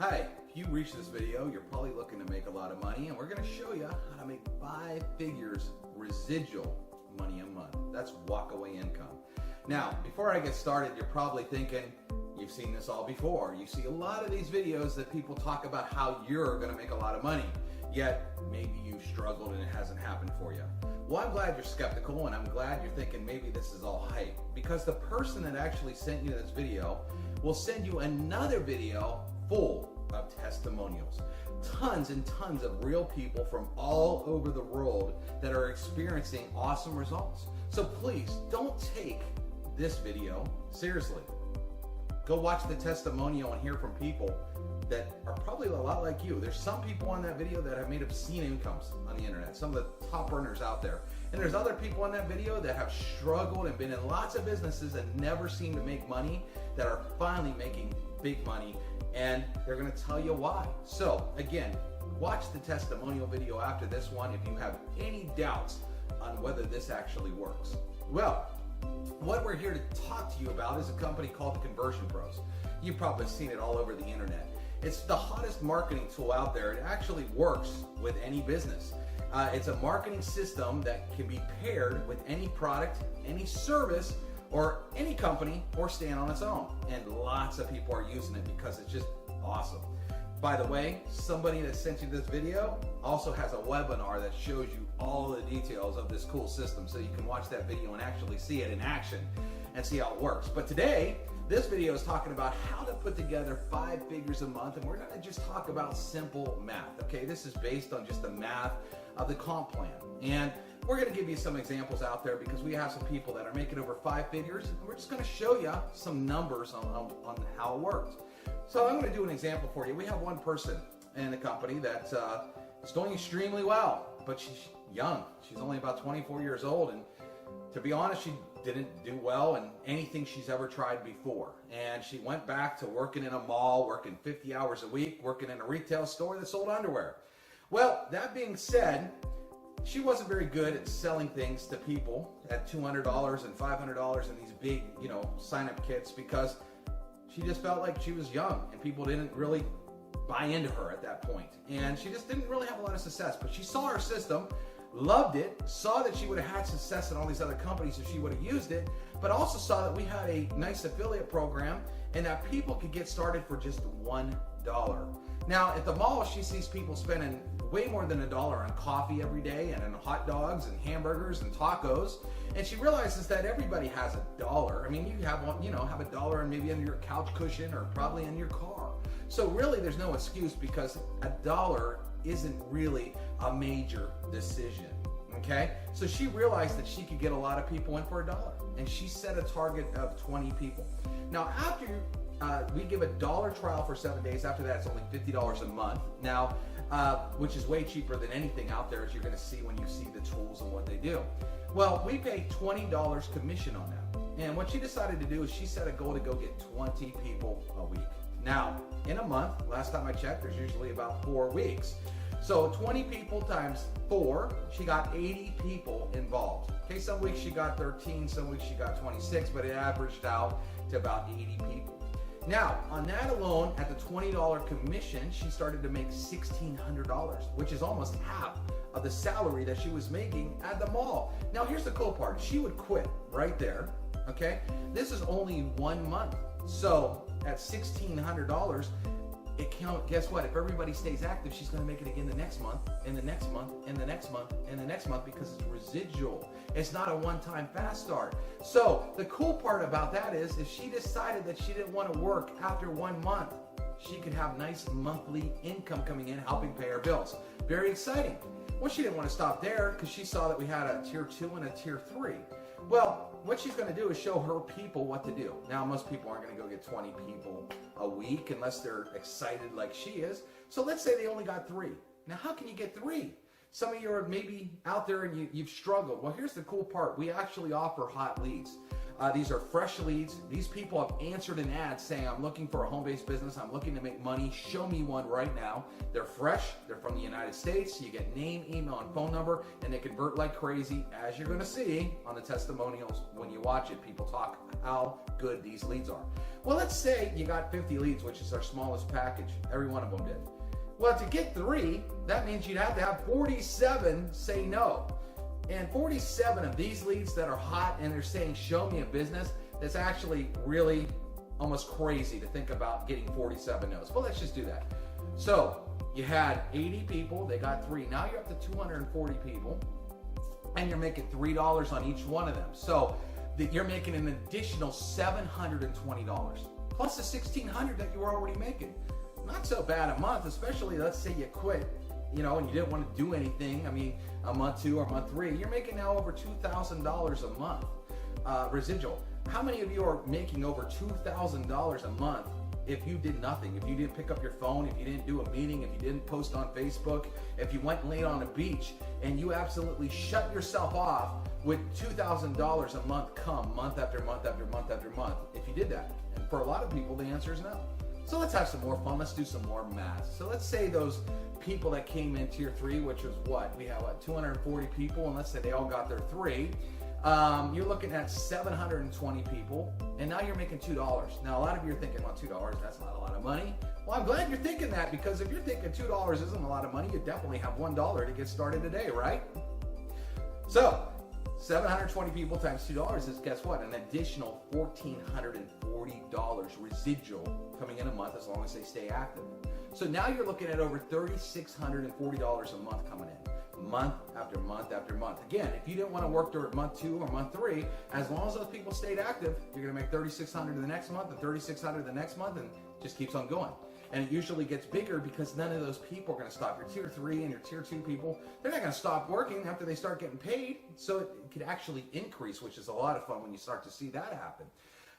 Hi, if you reach this video, you're probably looking to make a lot of money, and we're going to show you how to make 5 figures residual money a month. That's walk-away income. Now, before I get started, you're probably thinking, you've seen this all before. You see a lot of these videos that people talk about how you're going to make a lot of money, yet maybe you've struggled and it hasn't happened for you. Well, I'm glad you're skeptical, and I'm glad you're thinking maybe this is all hype, because the person that actually sent you this video will send you another video full of testimonials. Tons and tons of real people from all over the world that are experiencing awesome results. So please don't take this video seriously. Go watch the testimonial and hear from people that are probably a lot like you. There's some people on that video that have made obscene incomes on the internet, some of the top earners out there. And there's other people on that video that have struggled and been in lots of businesses and never seem to make money, that are finally making big money, and they're going to tell you why. So again, watch the testimonial video after this one if you have any doubts on whether this actually works. Well, what we're here to talk to you about is a company called the Conversion Pros. You've probably seen it all over the internet. It's the hottest marketing tool out there. It actually works with any business. It's a marketing system that can be paired with any product, any service, or any company, or stand on its own. And lots of people are using it because it's just awesome. By the way, somebody that sent you this video also has a webinar that shows you all the details of this cool system, so you can watch that video and actually see it in action and see how it works. But today, this video is talking about how to put together 5 figures a month, and we're going to just talk about simple math. Okay, this is based on just the math of the comp plan. And we're going to give you some examples out there because we have some people that are making over 5 figures, and we're just going to show you some numbers on how it works. So I'm going to do an example for you. We have one person in the company that is doing extremely well, but she's young. She's only about 24 years old, and to be honest, she didn't do well in anything she's ever tried before. And she went back to working in a mall, working 50 hours a week, working in a retail store that sold underwear. Well, that being said, she wasn't very good at selling things to people at $200 and $500 in these big, sign-up kits, because she just felt like she was young and people didn't really buy into her at that point. And she just didn't really have a lot of success. But she saw our system, loved it, saw that she would have had success in all these other companies if she would have used it, but also saw that we had a nice affiliate program and that people could get started for just $1. Now, at the mall, she sees people spending way more than $1 on coffee every day, and on hot dogs and hamburgers and tacos. And she realizes that everybody has $1. I mean, you have one, have $1 and maybe under your couch cushion or probably in your car. So really, there's no excuse, because $1 isn't really a major decision. Okay? So she realized that she could get a lot of people in for $1, and she set a target of 20 people. Now, after we give $1 trial for 7 days. After that, it's only $50 a month. Now, which is way cheaper than anything out there, as you're going to see when you see the tools and what they do. Well, we pay $20 commission on that. And what she decided to do is she set a goal to go get 20 people a week. Now, in a month, last time I checked, there's usually about 4 weeks. So 20 people times 4, she got 80 people involved. Okay, some weeks she got 13, some weeks she got 26, but it averaged out to about 80 people. Now, on that alone, at the $20 commission, she started to make $1,600, which is almost half of the salary that she was making at the mall. Now, here's the cool part. She would quit right there, okay? This is only 1 month. So, at $1,600, it count. Guess what? If everybody stays active, she's going to make it again the next month, and the next month, and the next month, and the next month, because it's residual. It's not a one-time fast start. So the cool part about that is, if she decided that she didn't want to work after 1 month, she could have nice monthly income coming in, helping pay her bills. Very exciting. Well, she didn't want to stop there, because she saw that we had a tier 2 and a tier 3. Well, what she's going to do is show her people what to do. Now, most people aren't going to go get 20 people a week unless they're excited like she is. So let's say they only got 3. Now, how can you get 3? Some of you are maybe out there and you've struggled. Well, here's the cool part. We actually offer hot leads. These are fresh leads. These people have answered an ad saying, I'm looking for a home-based business. I'm looking to make money. Show me one right now. They're fresh. They're from the United States. You get name, email, and phone number, and they convert like crazy, as you're going to see on the testimonials when you watch it. People talk how good these leads are. Well, let's say you got 50 leads, which is our smallest package. Every one of them did. Well, to get 3, that means you'd have to have 47 say no. And 47 of these leads that are hot and they're saying, show me a business, that's actually really almost crazy to think about getting 47 no's. Well, let's just do that. So you had 80 people, they got 3. Now you're up to 240 people, and you're making $3 on each one of them. So you're making an additional $720 plus the $1,600 that you were already making. Not so bad a month, especially let's say you quit, and you didn't want to do anything. I mean, a month 2 or month 3, you're making now over $2,000 a month residual. How many of you are making over $2,000 a month if you did nothing? If you didn't pick up your phone, if you didn't do a meeting, if you didn't post on Facebook, if you went and laid on a beach and you absolutely shut yourself off with $2,000 a month come month after month after month after month, if you did that? And for a lot of people, the answer is no. So let's have some more fun. Let's do some more math. So let's say those people that came in tier 3, which was what? We have 240 people, and let's say they all got their 3. You're looking at 720 people, and now you're making $2. Now, a lot of you are thinking, well, $2, that's not a lot of money. Well, I'm glad you're thinking that, because if you're thinking $2 isn't a lot of money, you definitely have $1 to get started today, right? So 720 people times $2 is, guess what? An additional $1,440 residual coming in a month, as long as they stay active. So now you're looking at over $3,640 a month coming in, month after month after month. Again, if you didn't want to work during month 2 or month 3, as long as those people stayed active, you're going to make $3,600 the next month and $3,600 the next month, and it just keeps on going. And it usually gets bigger because none of those people are going to stop. Your tier 3 and your tier 2 people, they're not going to stop working after they start getting paid. So it could actually increase, which is a lot of fun when you start to see that happen.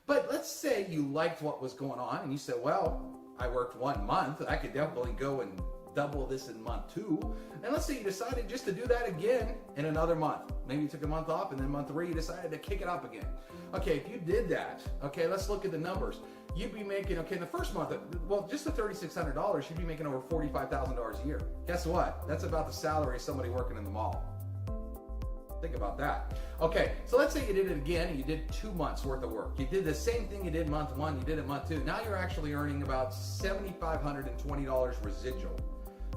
But let's say you liked what was going on and you said, well, I worked 1 month. I could definitely go and double this in month 2. And let's say you decided just to do that again in another month. Maybe you took a month off, and then month 3 you decided to kick it up again. Okay, if you did that, okay, let's look at the numbers. You'd be making, okay, in the first month, well, just the $3,600, you'd be making over $45,000 a year. Guess what? That's about the salary of somebody working in the mall. Think about that. Okay, so let's say you did it again and you did 2 months worth of work. You did the same thing you did month 1, you did it month 2. Now you're actually earning about $7,520 residual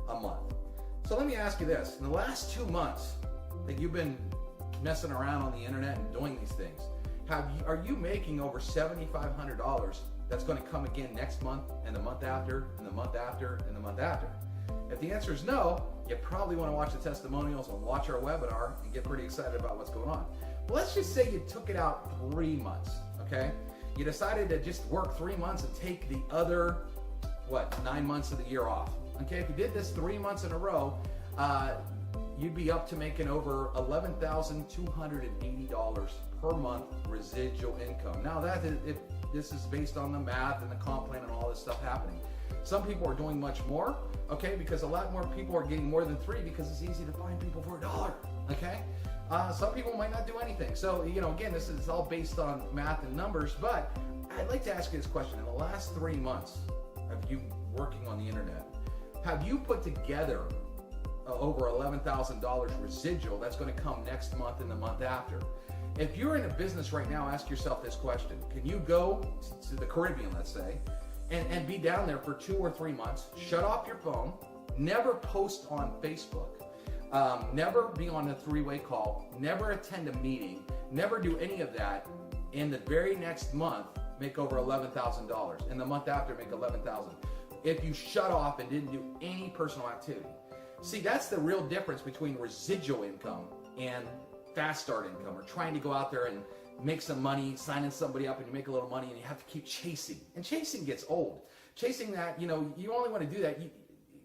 a month. So let me ask you this. In the last 2 months that you've been messing around on the internet and doing these things, are you making over $7,500 that's going to come again next month and the month after and the month after and the month after? If the answer is no, you probably want to watch the testimonials and watch our webinar and get pretty excited about what's going on. Well, let's just say you took it out 3 months, okay? You decided to just work 3 months and take the other, 9 months of the year off. Okay, if you did this 3 months in a row, you'd be up to making over $11,280 per month residual income. Now if this is based on the math and the comp plan and all this stuff happening. Some people are doing much more, okay, because a lot more people are getting more than 3 because it's easy to find people for $1, okay? Some people might not do anything. So, again, this is all based on math and numbers, but I'd like to ask you this question. In the last 3 months of you working on the internet, have you put together over $11,000 residual that's going to come next month and the month after? If you're in a business right now, ask yourself this question. Can you go to the Caribbean, let's say, and be down there for 2 or 3 months, shut off your phone, never post on Facebook, never be on a 3-way call, never attend a meeting, never do any of that, and the very next month make over $11,000, and the month after make $11,000. If you shut off and didn't do any personal activity. See, that's the real difference between residual income and fast start income, or trying to go out there and make some money, signing somebody up and you make a little money and you have to keep chasing. And chasing gets old. Chasing that, you only want to do that,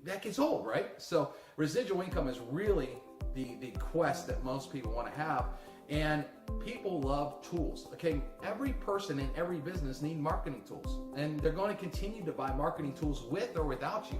that gets old, right? So residual income is really the quest that most people want to have. And people love tools, okay? Every person in every business need marketing tools, and they're going to continue to buy marketing tools with or without you.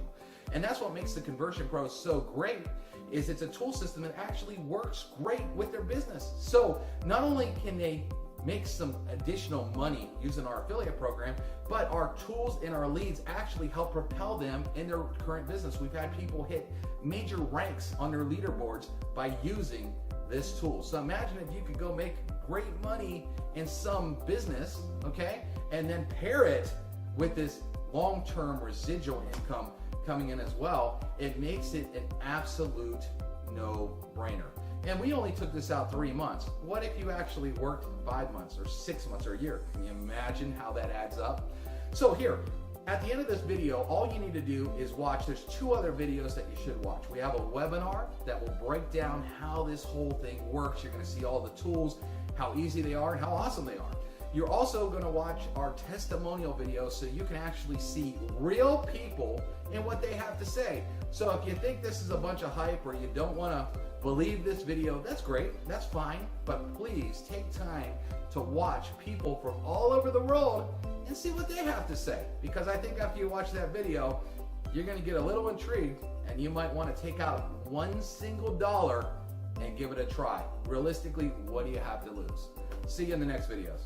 And that's what makes the Conversion Pros so great, is it's a tool system that actually works great with their business. So not only can they make some additional money using our affiliate program, but our tools and our leads actually help propel them in their current business. We've had people hit major ranks on their leaderboards by using this tool. So imagine if you could go make great money in some business, okay, and then pair it with this long-term residual income coming in as well, it makes it an absolute no-brainer. And we only took this out 3 months. What if you actually worked 5 months or 6 months or a year? Can you imagine how that adds up? So here, at the end of this video, all you need to do is watch. There's 2 other videos that you should watch. We have a webinar that will break down how this whole thing works. You're going to see all the tools, how easy they are, and how awesome they are. You're also going to watch our testimonial video so you can actually see real people and what they have to say. So if you think this is a bunch of hype or you don't want to believe this video, that's great, that's fine, but please take time to watch people from all over the world and see what they have to say. Because I think after you watch that video, you're going to get a little intrigued and you might want to take out $1 single and give it a try. Realistically, what do you have to lose? See you in the next videos.